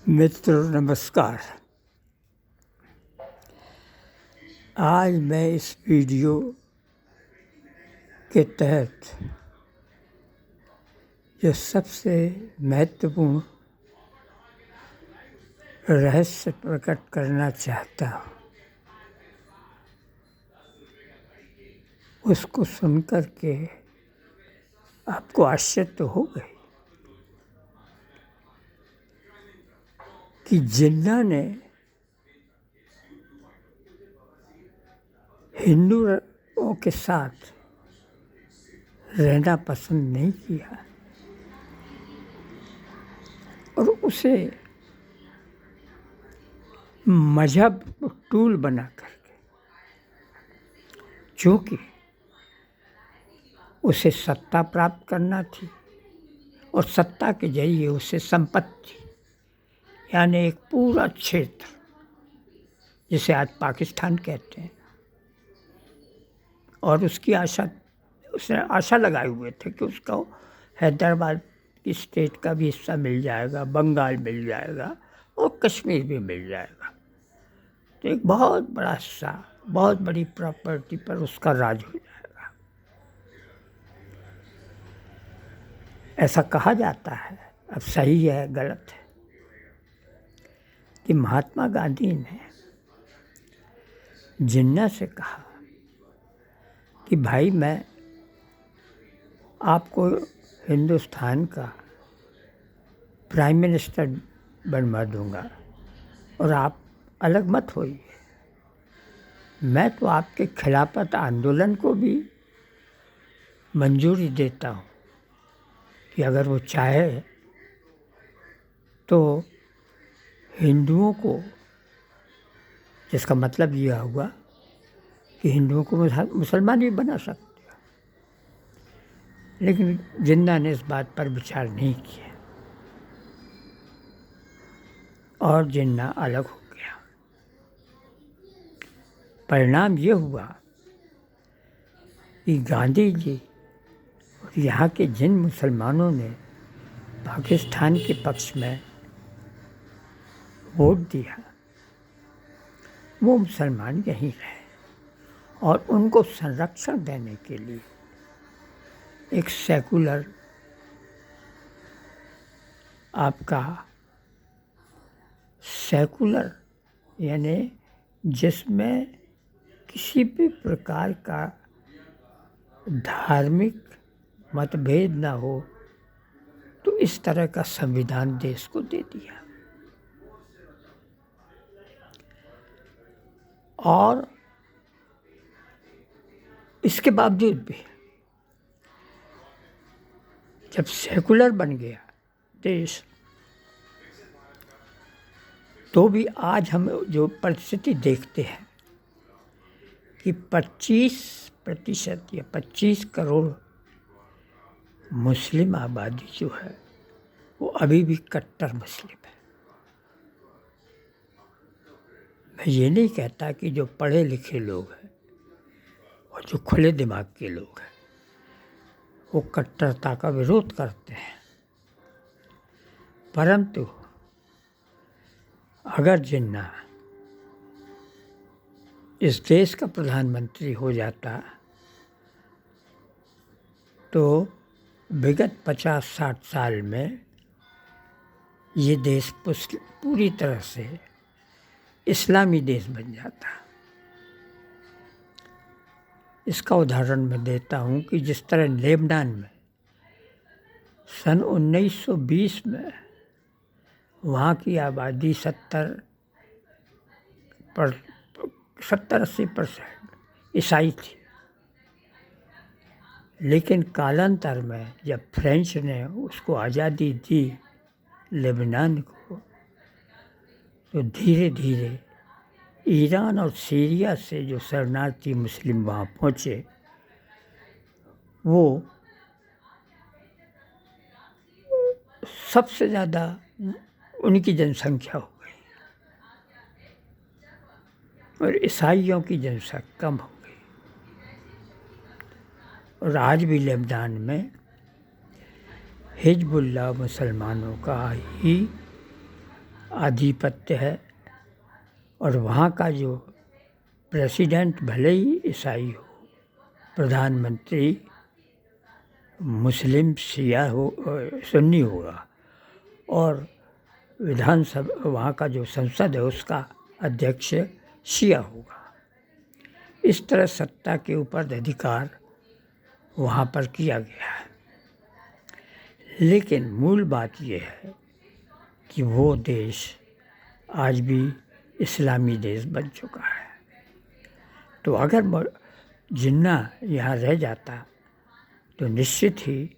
मित्र नमस्कार। आज मैं इस वीडियो के तहत जो सबसे महत्वपूर्ण रहस्य प्रकट करना चाहता हूँ, उसको सुनकर के आपको आश्चर्य तो हो गई कि जिन्ना ने हिंदुओं के साथ रहना पसंद नहीं किया और उसे मजहब टूल बना करके, चूँकि उसे सत्ता प्राप्त करना थी और सत्ता के जरिए उसे संपत्ति यानी एक पूरा क्षेत्र जिसे आज पाकिस्तान कहते हैं, और उसकी उसने आशा लगाए हुए थे कि उसको हैदराबाद की स्टेट का भी हिस्सा मिल जाएगा, बंगाल मिल जाएगा और कश्मीर भी मिल जाएगा। तो एक बहुत बड़ा हिस्सा, बहुत बड़ी प्रॉपर्टी पर उसका राज हो जाएगा। ऐसा कहा जाता है, अब सही है गलत है, कि महात्मा गांधी ने जिन्ना से कहा कि भाई मैं आपको हिंदुस्तान का प्राइम मिनिस्टर बनवा दूंगा और आप अलग मत होइए। मैं तो आपके खिलाफत आंदोलन को भी मंजूरी देता हूँ कि अगर वो चाहे तो हिंदुओं को, जिसका मतलब यह हुआ कि हिंदुओं को मुसलमान भी बना सकते हैं। लेकिन जिन्ना ने इस बात पर विचार नहीं किया और जिन्ना अलग हो गया। परिणाम ये हुआ कि गांधी जी और यहाँ के जिन मुसलमानों ने पाकिस्तान के पक्ष में वोट दिया, वो मुसलमान यहीं रहे और उनको संरक्षण देने के लिए एक सेकुलर यानी जिसमें किसी भी प्रकार का धार्मिक मतभेद ना हो, तो इस तरह का संविधान देश को दे दिया। और इसके बावजूद भी जब सेकुलर बन गया देश, तो भी आज हम जो परिस्थिति देखते हैं कि 25% या 25 करोड़ मुस्लिम आबादी जो है वो अभी भी कट्टर मुस्लिम है। मैं ये नहीं कहता कि जो पढ़े लिखे लोग हैं और जो खुले दिमाग के लोग हैं वो कट्टरता का विरोध करते हैं, परंतु अगर जिन्ना इस देश का प्रधानमंत्री हो जाता तो विगत 50-60 साल में ये देश पूरी तरह से इस्लामी देश बन जाता। इसका उदाहरण मैं देता हूँ कि जिस तरह लेबनान में सन 1920 में वहाँ की आबादी 70-80% ईसाई थी, लेकिन कालांतर में जब फ्रेंच ने उसको आज़ादी दी लेबनान को, तो धीरे धीरे ईरान और सीरिया से जो शरणार्थी मुस्लिम वहाँ पहुँचे, वो सबसे ज़्यादा उनकी जनसंख्या हो गई और ईसाइयों की जनसंख्या कम हो गई। और आज भी लेबनान में हिजबुल्लाह मुसलमानों का ही आधिपत्य है और वहाँ का जो प्रेसिडेंट भले ही ईसाई हो, प्रधानमंत्री मुस्लिम शिया हो, सुन्नी होगा, और विधानसभा वहाँ का जो संसद है उसका अध्यक्ष शिया होगा। इस तरह सत्ता के ऊपर अधिकार वहाँ पर किया गया है। लेकिन मूल बात यह है कि वो देश आज भी इस्लामी देश बन चुका है। तो अगर जिन्ना यहाँ रह जाता तो निश्चित ही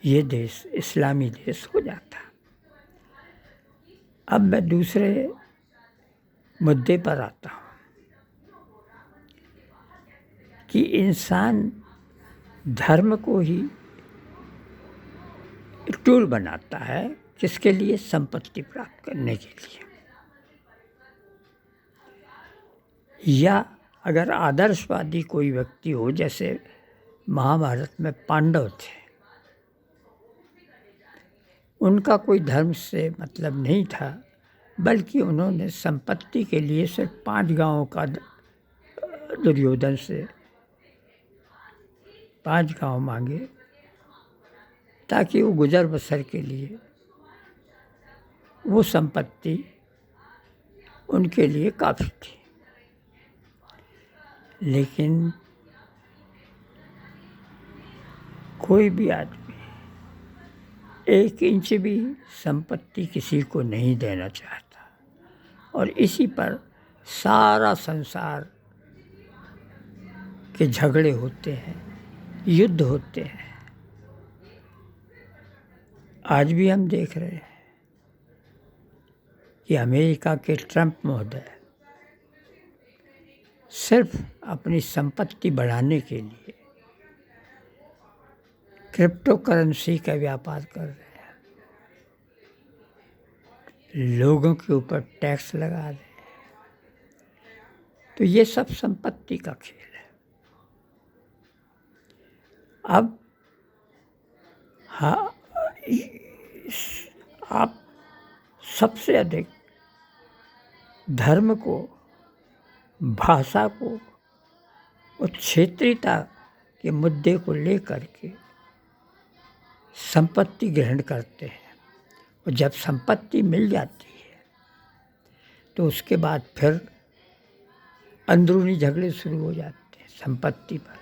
ये देश इस्लामी देश हो जाता। अब मैं दूसरे मुद्दे पर आता हूँ कि इंसान धर्म को ही टूल बनाता है, किसके लिए? संपत्ति प्राप्त करने के लिए। या अगर आदर्शवादी कोई व्यक्ति हो, जैसे महाभारत में पांडव थे, उनका कोई धर्म से मतलब नहीं था, बल्कि उन्होंने संपत्ति के लिए सिर्फ 5 गांवों का दुर्योधन से 5 गांव मांगे ताकि वो गुजर बसर के लिए वो संपत्ति उनके लिए काफ़ी थी। लेकिन कोई भी आदमी 1 इंच भी संपत्ति किसी को नहीं देना चाहता, और इसी पर सारा संसार के झगड़े होते हैं, युद्ध होते हैं। आज भी हम देख रहे हैं कि अमेरिका के ट्रंप महोदय सिर्फ अपनी संपत्ति बढ़ाने के लिए क्रिप्टो करेंसी का व्यापार कर रहे हैं, लोगों के ऊपर टैक्स लगा रहे हैं। तो ये सब संपत्ति का खेल है। अब हाँ, आप सबसे अधिक धर्म को, भाषा को और क्षेत्रीयता के मुद्दे को लेकर के संपत्ति ग्रहण करते हैं, और जब संपत्ति मिल जाती है तो उसके बाद फिर अंदरूनी झगड़े शुरू हो जाते हैं संपत्ति पर।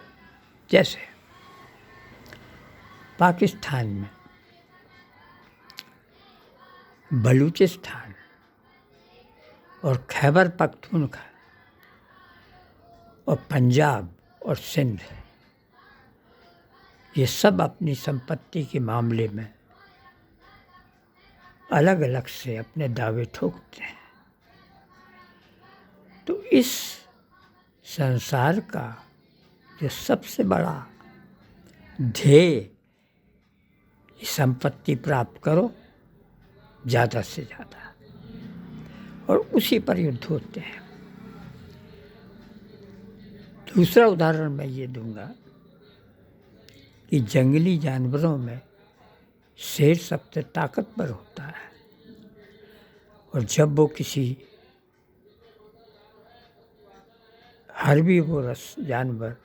जैसे पाकिस्तान में बलूचिस्तान और खैबर पख्तूनख्वा और पंजाब और सिंध, ये सब अपनी संपत्ति के मामले में अलग अलग से अपने दावे ठोकते हैं। तो इस संसार का जो सबसे बड़ा ध्येय, संपत्ति प्राप्त करो ज़्यादा से ज़्यादा, और उसी पर युद्ध होते हैं। दूसरा उदाहरण मैं ये दूंगा कि जंगली जानवरों में शेर सबसे ताकतवर होता है, और जब वो किसी हर्बीवोरस जानवर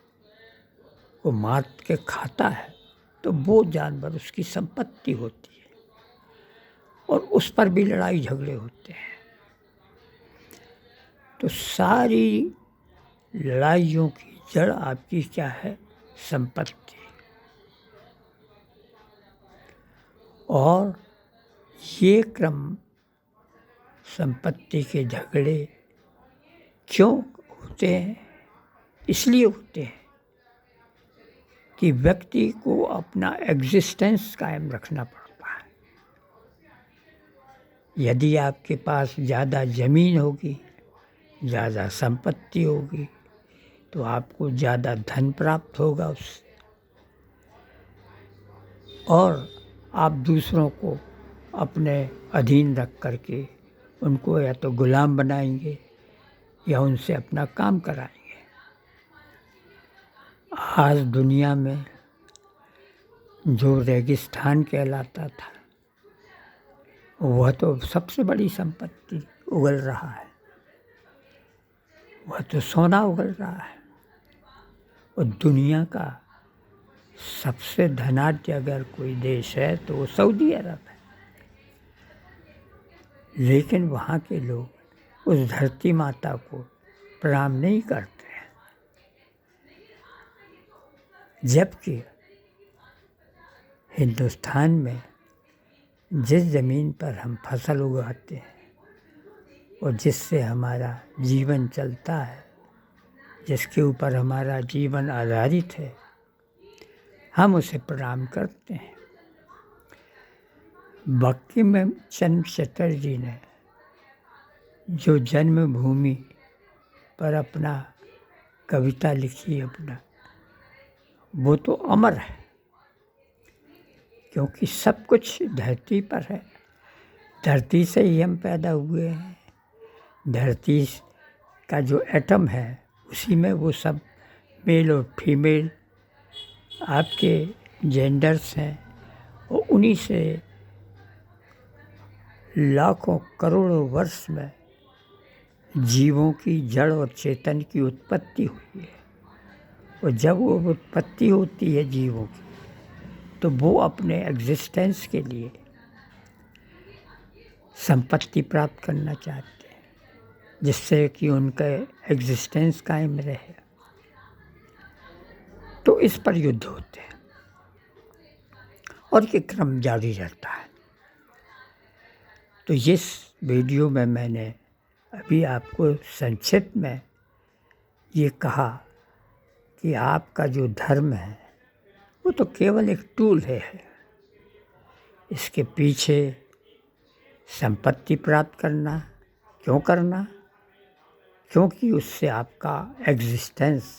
को मार के खाता है तो वो जानवर उसकी संपत्ति होती है, और उस पर भी लड़ाई झगड़े होते हैं। तो सारी लड़ाइयों की जड़ आपकी क्या है? संपत्ति। और ये क्रम संपत्ति के झगड़े क्यों होते हैं? इसलिए होते हैं कि व्यक्ति को अपना एग्जिस्टेंस कायम रखना पड़ता है। यदि आपके पास ज़्यादा ज़मीन होगी, ज़्यादा संपत्ति होगी, तो आपको ज़्यादा धन प्राप्त होगा उससे, और आप दूसरों को अपने अधीन रख करके उनको या तो गुलाम बनाएंगे या उनसे अपना काम कराएंगे। आज दुनिया में जो रेगिस्तान कहलाता था वह तो सबसे बड़ी संपत्ति उगल रहा है, वह तो सोना उगल रहा है। और दुनिया का सबसे धनाढ्य अगर कोई देश है तो वो सऊदी अरब है। लेकिन वहाँ के लोग उस धरती माता को प्रणाम नहीं करते हैं, जबकि हिंदुस्तान में जिस ज़मीन पर हम फसल उगाते हैं और जिससे हमारा जीवन चलता है, जिसके ऊपर हमारा जीवन आधारित है, हम उसे प्रणाम करते हैं। बंकिम चंद्र चटर्जी ने जो जन्मभूमि पर अपना कविता लिखी अपना, वो तो अमर है, क्योंकि सब कुछ धरती पर है। धरती से ही हम पैदा हुए हैं। धरती का जो एटम है उसी में वो सब मेल और फीमेल आपके जेंडर्स हैं, और उन्हीं से लाखों करोड़ों वर्ष में जीवों की जड़ और चेतन की उत्पत्ति हुई है। और जब वो उत्पत्ति होती है जीवों की, तो वो अपने एग्जिस्टेंस के लिए संपत्ति प्राप्त करना चाहते हैं, जिससे कि उनका एग्जिस्टेंस कायम रहे। तो इस पर युद्ध होते हैं और ये क्रम जारी रहता है। तो इस वीडियो में मैंने अभी आपको संक्षिप्त में ये कहा कि आपका जो धर्म है वो तो केवल एक टूल है। इसके पीछे संपत्ति प्राप्त करना क्यों करना? क्योंकि उससे आपका एग्जिस्टेंस,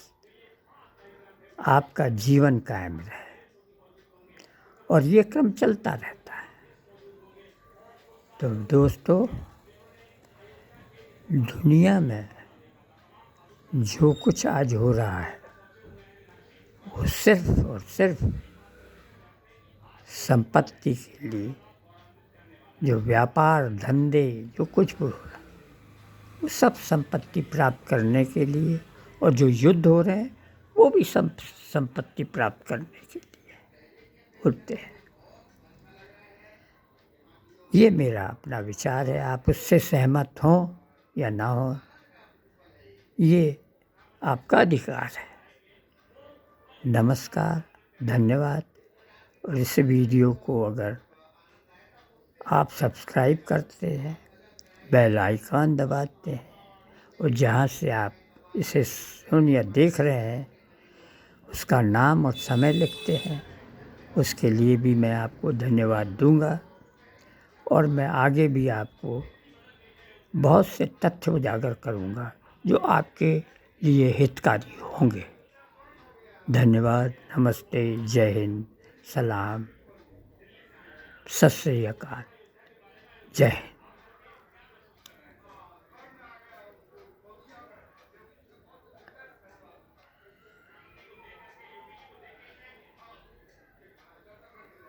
आपका जीवन कायम रहे, और ये क्रम चलता रहता है। तो दोस्तों, दुनिया में जो कुछ आज हो रहा है वो सिर्फ और सिर्फ संपत्ति के लिए, जो व्यापार धंधे जो कुछ भी हो रहा है वो सब संपत्ति प्राप्त करने के लिए, और जो युद्ध हो रहे हैं वो भी संपत्ति प्राप्त करने के लिए होते हैं। ये मेरा अपना विचार है, आप उससे सहमत हों या ना हो, ये आपका अधिकार है। नमस्कार, धन्यवाद। और इस वीडियो को अगर आप सब्सक्राइब करते हैं, बेल आइकन दबाते हैं, और जहाँ से आप इसे सुन या देख रहे हैं उसका नाम और समय लिखते हैं, उसके लिए भी मैं आपको धन्यवाद दूंगा। और मैं आगे भी आपको बहुत से तथ्य उजागर करूंगा जो आपके लिए हितकारी होंगे। धन्यवाद, नमस्ते, जय हिंद, सलाम, सत श्री अकाल, जय हिंद।